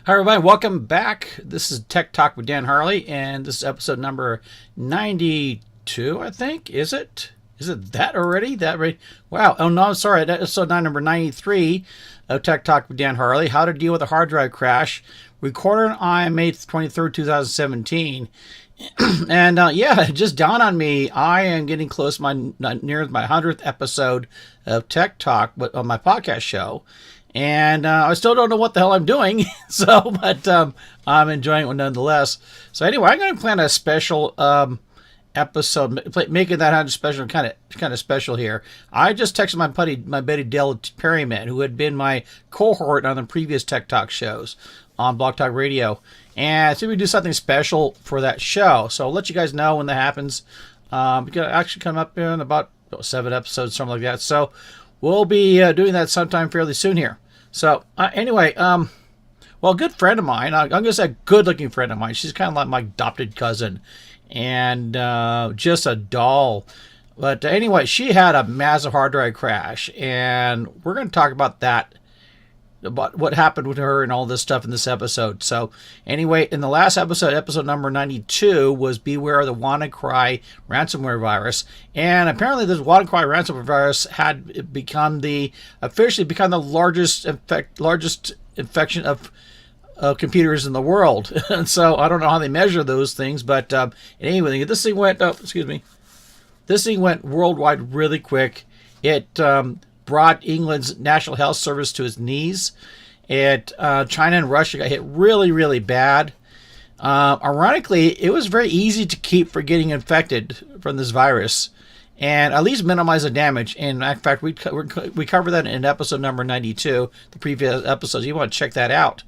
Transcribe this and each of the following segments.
Hi, everybody. Welcome back. This is Tech Talk with Dan Harley, and this is episode number 92, I think. Is it? Is it that already? That right? Wow. Oh, no, sorry. That episode number 93 of Tech Talk with Dan Harley. How to deal with a hard drive crash. Recorded on May 23rd, 2017. And it just dawned on me, I am getting close to near my 100th episode of Tech Talk on my podcast show. And I still don't know what the hell I'm doing, but I'm enjoying it nonetheless. So anyway, I'm going to plan a special episode, making that 100 special kind of special here. I just texted my buddy Dale Perryman, who had been my cohort on the previous Tech Talk shows on Blog Talk Radio, and so we do something special for that show. So I'll let you guys know when that happens. It's going to actually come up in about 7 episodes, something like that. So we'll be doing that sometime fairly soon here. So anyway, a good friend of mine, I'm going to say a good-looking friend of mine. She's kind of like my adopted cousin, and just a doll. But anyway, she had a massive hard drive crash, and we're going to talk about that, about what happened with her and all this stuff in this episode. So anyway, in the last episode number 92, was Beware of the WannaCry ransomware virus. And apparently this WannaCry ransomware virus had officially become the largest infection of computers in the world. And so I don't know how they measure those things, but anyway, this thing went worldwide really quick. It brought England's National Health Service to its knees. China and Russia got hit really, really bad. Ironically, it was very easy to keep from getting infected from this virus and at least minimize the damage. And in fact, we covered that in episode number 92, the previous episodes. You want to check that out.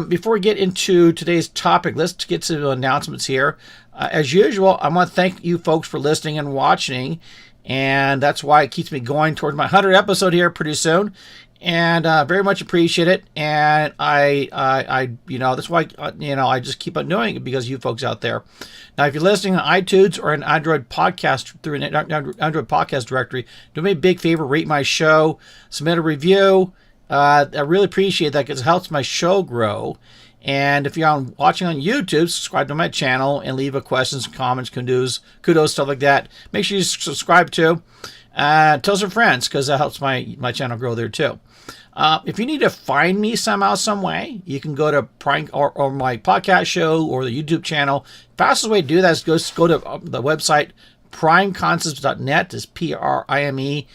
Before we get into today's topic, let's get to the announcements here. As usual, I want to thank you folks for listening and watching. And that's why it keeps me going towards my 100th episode here pretty soon, and very much appreciate it. And I that's why I just keep on doing it because of you folks out there. Now, if you're listening on iTunes or an Android podcast through an Android podcast directory, do me a big favor, rate my show, submit a review. I really appreciate that because it helps my show grow. And if you're watching on YouTube, subscribe to my channel and leave a questions, comments, kudos, stuff like that. Make sure you subscribe too. Tell some friends because that helps my channel grow there too. If you need to find me somehow, some way, you can go to Prime or my podcast show or the YouTube channel. Fastest way to do that is go to the website primeconcepts.net. Is primeconcepts.net.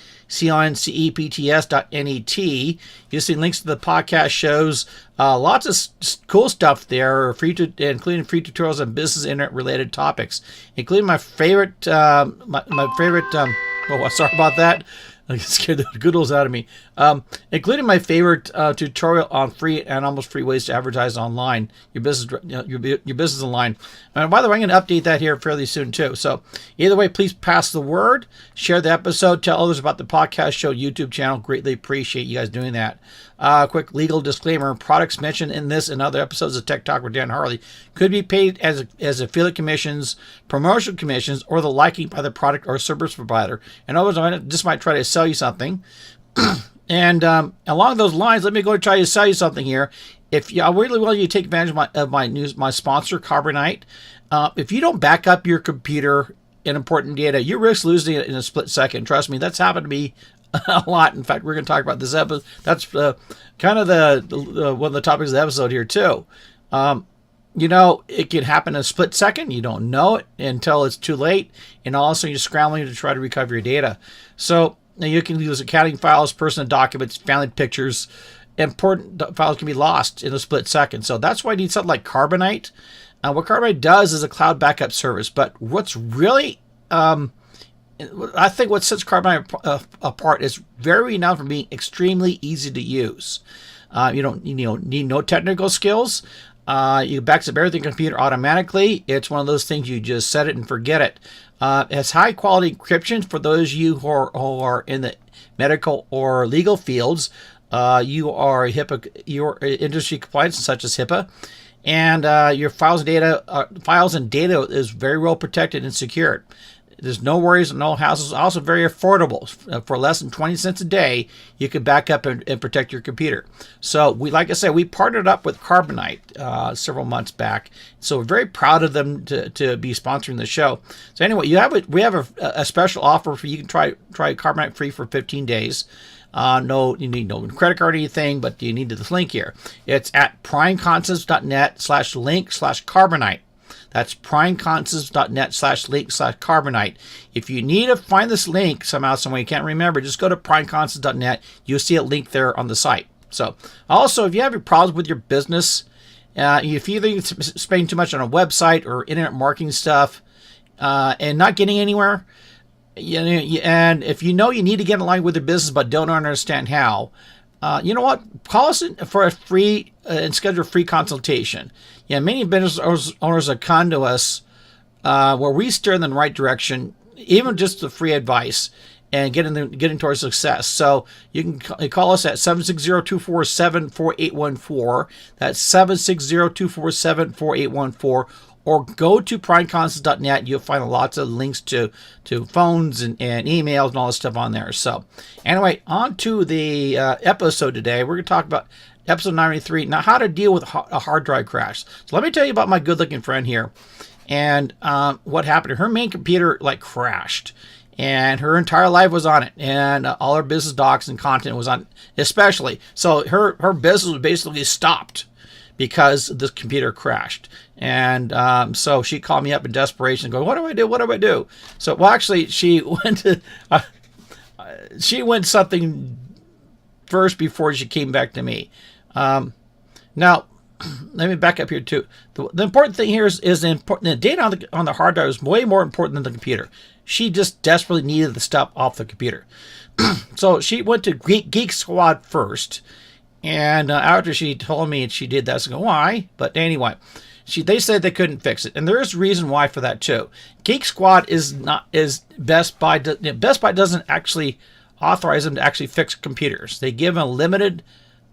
You'll see links to the podcast shows. Lots of cool stuff there, including free tutorials on business internet related topics, including my favorite. Sorry about that. I scared the goodles out of me. Including my favorite tutorial on free and almost free ways to advertise online, your business online. And by the way, I'm going to update that here fairly soon too. So either way, please pass the word, share the episode, tell others about the podcast show YouTube channel. Greatly appreciate you guys doing that. Quick legal disclaimer: products mentioned in this and other episodes of Tech Talk with Dan Harley could be paid as affiliate commissions, promotional commissions, or the liking by the product or service provider. In other words, I just might try to sell you something. And along those lines, let me go try to sell you something here. If I really want you to take advantage of my sponsor, Carbonite. If you don't back up your computer and important data, you risk losing it in a split second. Trust me, that's happened to me a lot. In fact, we're going to talk about this episode. That's kind of the one of the topics of the episode here too. It can happen in a split second. You don't know it until it's too late, and all of a sudden you're scrambling to try to recover your data. So now you can use accounting files, personal documents, family pictures. Important files can be lost in a split second. So that's why you need something like Carbonite. What Carbonite does is a cloud backup service. But what's really I think what sets Carbonite apart is very renowned for being extremely easy to use. You don't need no technical skills. You backs up everything on the computer automatically. It's one of those things you just set it and forget it. It has high quality encryption for those of you who are in the medical or legal fields. You are your industry compliance such as HIPAA, and your files and data is very well protected and secured. There's no worries, no hassles. Also very affordable. For less than 20 cents a day, you can back up and protect your computer. So like I said, we partnered up with Carbonite several months back. So we're very proud of them to be sponsoring the show. So anyway, we have a special offer for you can try Carbonite free for 15 days. You need no credit card or anything, but you need this link here. It's at primeconcepts.net/link/Carbonite. That's primeconcepts.net/link/Carbonite. If you need to find this link somehow, some way you can't remember, just go to primeconcepts.net. You'll see a link there on the site. So also, if you have any problems with your business, if you're spending too much on a website or internet marketing stuff and not getting anywhere, and if you know you need to get in line with your business but don't understand how, you know what? Call us for a free and schedule a free consultation. Many business owners have come to us where we steer them in the right direction, even just the free advice and getting towards success. So you can call us at 760-247-4814. That's 760-247-4814. Or go to primeconcepts.net. You'll find lots of links to phones and emails and all this stuff on there. So anyway, on to the episode today. We're going to talk about episode 93, now how to deal with a hard drive crash. So let me tell you about my good-looking friend here and what happened. Her main computer crashed, and her entire life was on it, and all her business docs and content was on it, especially. So her business was basically stopped because this computer crashed. And so she called me up in desperation going, what do I do? What do I do? So, well, actually, she went something first before she came back to me. Now, let me back up here too. The important thing here is the data on the hard drive is way more important than the computer. She just desperately needed the stuff off the computer. So she went to Geek Squad first. And after she told me she did that, I go, why? But anyway, they said they couldn't fix it, and there is a reason why for that too. Geek Squad is Best Buy. Best Buy doesn't actually authorize them to actually fix computers. They give them a limited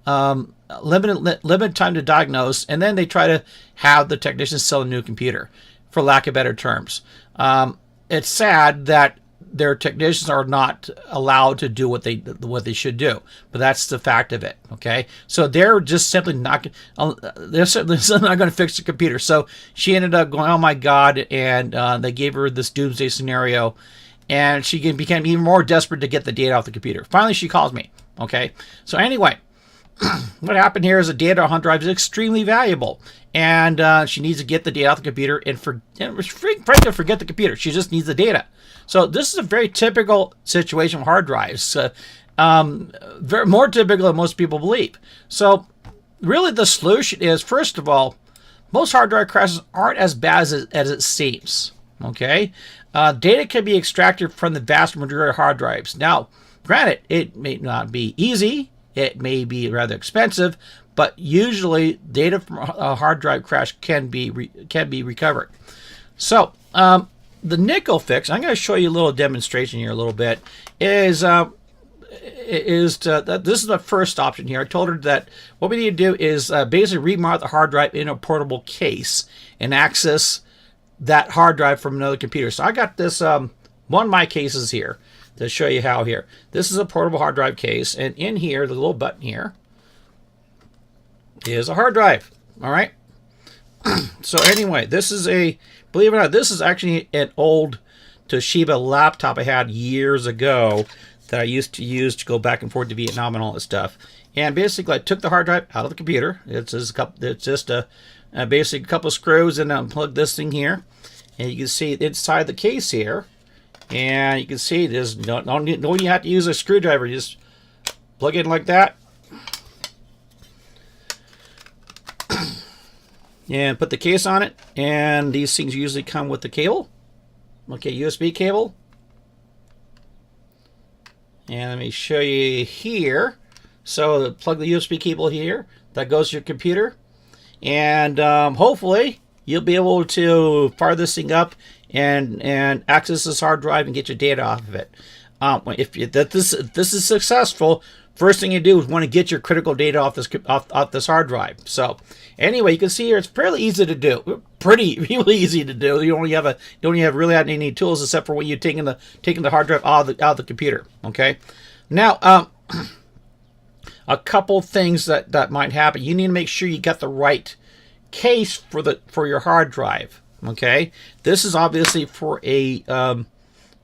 time to diagnose, and then they try to have the technicians sell a new computer, for lack of better terms. It's sad that their technicians are not allowed to do what they should do, but that's the fact of it. Okay, so they're just simply not. They're simply not going to fix the computer. So she ended up going, "Oh my God!" And they gave her this doomsday scenario, and she became even more desperate to get the data off the computer. Finally, she calls me. Okay, so anyway, what happened here is the data on hard drive is extremely valuable, and she needs to get the data off the computer and frankly forget the computer. She just needs the data. So this is a very typical situation with hard drives, more typical than most people believe. So really the solution is, first of all, most hard drive crashes aren't as bad as it seems. Okay, data can be extracted from the vast majority of hard drives. Now, granted, it may not be easy. It may be rather expensive, but usually data from a hard drive crash can be recovered. So the nickel fix, I'm going to show you a little demonstration here a little bit, this is the first option here. I told her that what we need to do is basically remount the hard drive in a portable case and access that hard drive from another computer. So I got this one of my cases here to show you how here. This is a portable hard drive case, and in here, the little button here is a hard drive. All right. So anyway, this is believe it or not, this is actually an old Toshiba laptop I had years ago that I used to use to go back and forth to Vietnam and all this stuff. And basically, I took the hard drive out of the computer. It's just a basic couple of screws, and unplug this thing here. And you can see inside the case here. And you can see there's no you have to use a screwdriver. You just plug it in like that. And put the case on it. And these things usually come with the cable. Okay, USB cable. And let me show you here. So plug the USB cable here. That goes to your computer. And hopefully you'll be able to fire this thing up and access this hard drive and get your data off of it. If this is successful, first thing you do is want to get your critical data off this hard drive. So anyway, you can see here it's fairly easy to do, really easy to do. You don't have really any tools except for when you're taking the hard drive out of the computer. Okay, now a couple things that might happen. You need to make sure you got the right case for your hard drive. Okay, this is obviously for a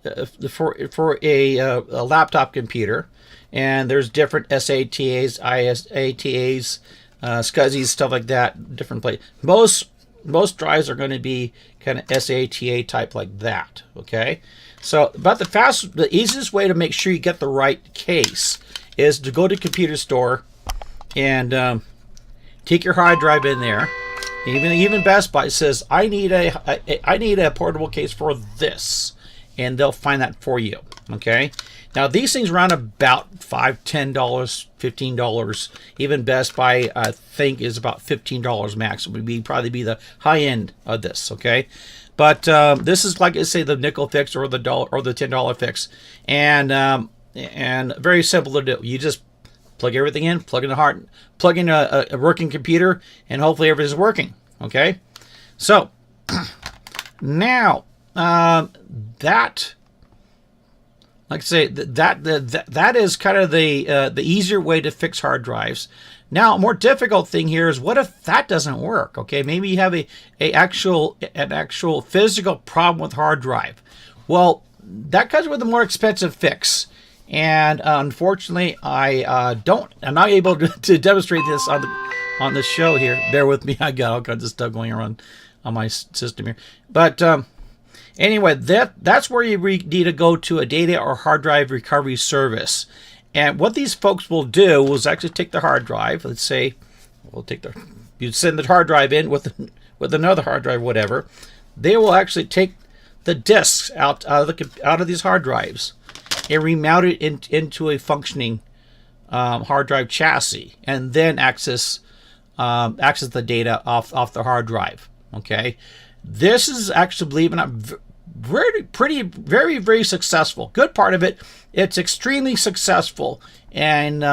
laptop computer, and there's different SATAs, ISATAs, SCSIs, stuff like that. Different places. Most drives are going to be kind of SATA type like that. Okay, so the easiest way to make sure you get the right case is to go to computer store and take your hard drive in there. Even Best Buy says I need a portable case for this, and they'll find that for you. Okay, now these things run about $5, $10, $15. Even Best Buy I think is about $15 max. It would probably be the high end of this. Okay, but this is like I say the nickel fix or the $10 fix, and very simple to do. You just plug everything in, plug in a working computer, and hopefully everything's working. Okay, so now that, like I say, that is kind of the easier way to fix hard drives. Now, a more difficult thing here is what if that doesn't work? Okay, maybe you have an actual physical problem with hard drive. Well, that comes with a more expensive fix. And unfortunately, I'm not able to demonstrate this on the show here. Bear with me, I got all kinds of stuff going on my system here. But anyway, that's where you need to go to a data or hard drive recovery service. And what these folks will do is actually take the hard drive. Let's say you send the hard drive in with another hard drive, whatever. They will actually take the disks out of these hard drives and remount it into a functioning hard drive chassis, and then access the data off the hard drive. Okay, this is actually, believe it or not, very, very successful. Good part of it, it's extremely successful, and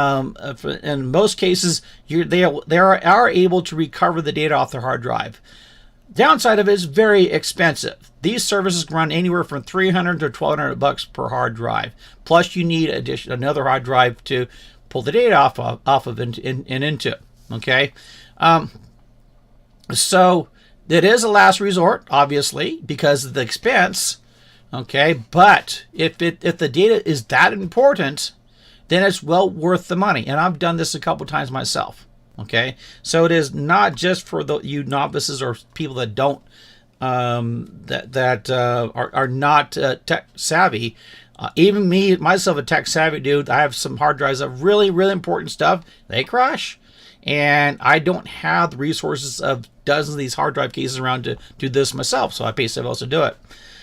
in most cases, they are able to recover the data off the hard drive. Downside of it is very expensive. These services run anywhere from $300 to $1,200 per hard drive. Plus, you need another hard drive to pull the data off of and into. Okay, so it is a last resort, obviously, because of the expense. Okay, but if the data is that important, then it's well worth the money. And I've done this a couple times myself. Okay, so it is not just for you novices or people that don't are not tech savvy. Even me, myself, a tech savvy dude, I have some hard drives of really, really important stuff. They crash, and I don't have the resources of dozens of these hard drive cases around to do this myself. So I pay someone else to do it.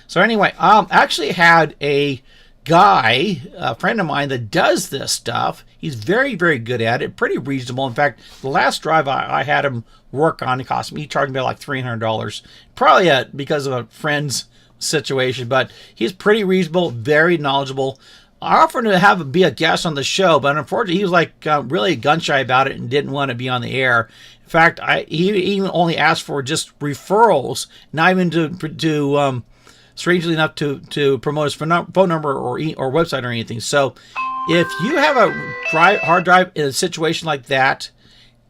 So anyway, actually had a guy, a friend of mine, that does this stuff. He's very, very good at it, pretty reasonable. In fact, the last drive I had him work on, it cost me, he charged me like $300, probably because of a friend's situation, but he's pretty reasonable, very knowledgeable. I offered to have him be a guest on the show, but unfortunately he was like really gun shy about it and didn't want to be on the air. In fact, he even only asked for just referrals, not even to strangely enough, to promote his phone number or website or anything. So if you have a hard drive in a situation like that,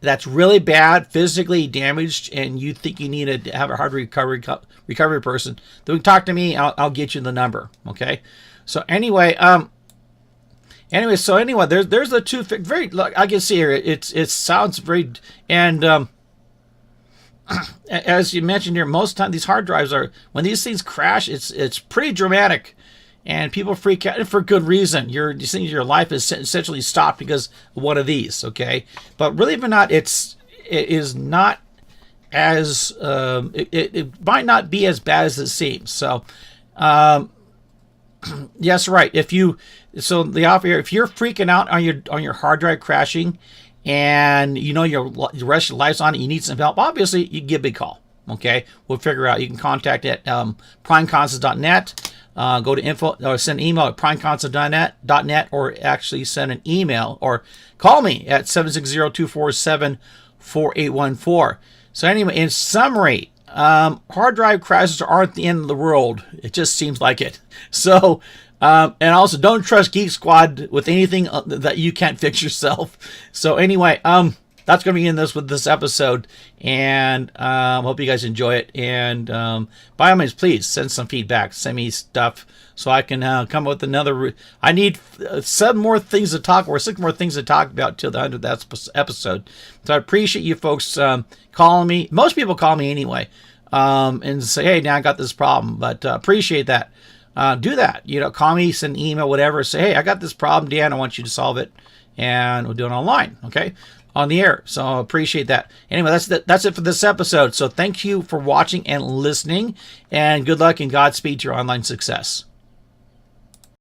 that's really bad, physically damaged, and you think you need to have a hard recovery person, then talk to me. I'll get you the number. Okay. So anyway, there's the two very. Look, I can see here. It sounds very, and as you mentioned here, most of the time these hard drives when these things crash, it's pretty dramatic, and people freak out for good reason. Your life is essentially stopped because of one of these. Okay, but really, if not, it is not as it might not be as bad as it seems. So, yes, right. If you're freaking out on your hard drive crashing, and you know your rest of your life's on it, you need some help, obviously you can give a big call. Okay, we'll figure out. You can contact at primeconsult.net. go to info or send an email at primeconsole.net or actually send an email or call me at 760-247-4814. So anyway, in summary, hard drive crashes aren't the end of the world. It just seems like it. So, and also don't trust Geek Squad with anything that you can't fix yourself. So anyway, that's going to be in with this episode, and hope you guys enjoy it. And by all means, please send some feedback, send me stuff so I can come up with another. I need 6 more things to talk about till the 100th episode. So I appreciate you folks calling me. Most people call me anyway, and say, "Hey, now I got this problem," but appreciate that. Do that. Call me, send an email, whatever. Say, "Hey, I got this problem, Dan. I want you to solve it," and we'll do it online. Okay. On the air. So I appreciate that. Anyway, that's it for this episode. So thank you for watching and listening, and good luck and Godspeed to your online success.